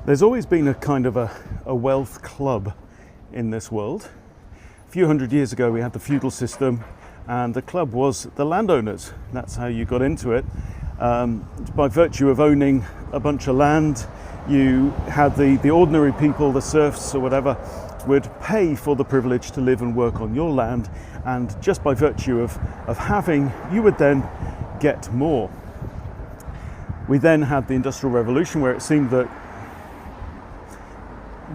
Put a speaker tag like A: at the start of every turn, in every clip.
A: There's always been a kind of a wealth club in this world. A few hundred years ago we had the feudal system, and the club was the landowners. That's how you got into it. By virtue of owning a bunch of land, you had the ordinary people, the serfs or whatever, would pay for the privilege to live and work on your land, and just by virtue of having, you would then get more. We then had the Industrial Revolution, where it seemed that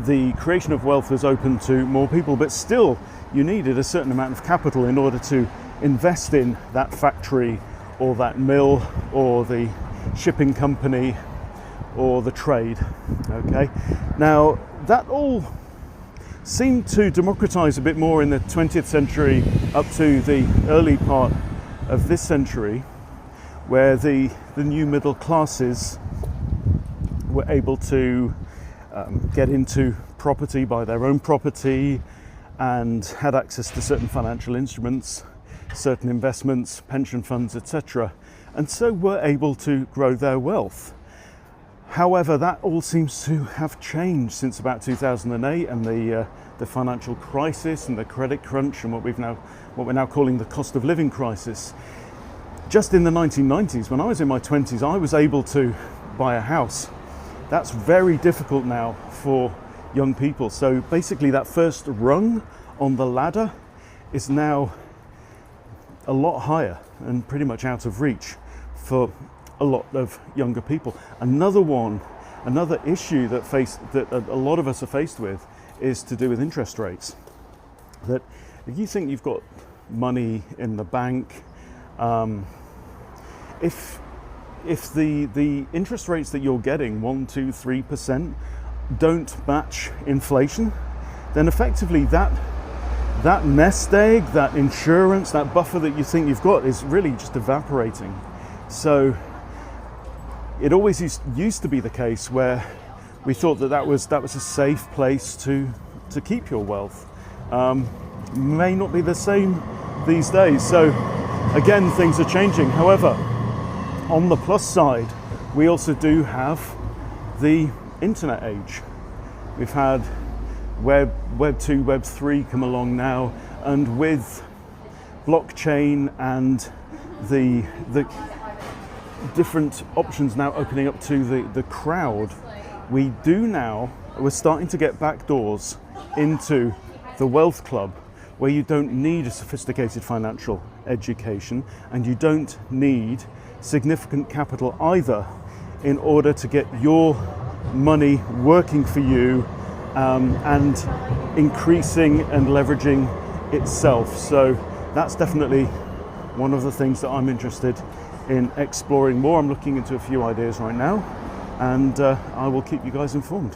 A: the creation of wealth was open to more people, but still you needed a certain amount of capital in order to invest in that factory or that mill or the shipping company or the trade. Okay, now that all seemed to democratize a bit more in the 20th century up to the early part of this century, where the new middle classes were able to get into property, buy their own property, and had access to certain financial instruments, certain investments, pension funds, etc., and so were able to grow their wealth. However, that all seems to have changed since about 2008 and the financial crisis and the credit crunch and what we're now calling the cost of living crisis. Just in the 1990s, when I was in my 20s, I was able to buy a house. That's very difficult now for young people. So basically that first rung on the ladder is now a lot higher and pretty much out of reach for a lot of younger people. Another issue that a lot of us are faced with is to do with interest rates. That if you think you've got money in the bank, if the interest rates that you're getting, 1%, 2%, 3%, don't match inflation, then effectively that nest egg, that insurance, that buffer that you think you've got is really just evaporating. So it always used to be the case where we thought that was a safe place to keep your wealth. May not be the same these days. So again, things are changing. However, on the plus side, we also do have the internet age. We've had Web 2, Web 3 come along now, and with blockchain and the different options now opening up to the crowd, we're starting to get backdoors into the wealth club, where you don't need a sophisticated financial education and you don't need significant capital either in order to get your money working for you and increasing and leveraging itself. So that's definitely one of the things that I'm interested in exploring more. I'm looking into a few ideas right now, and I will keep you guys informed.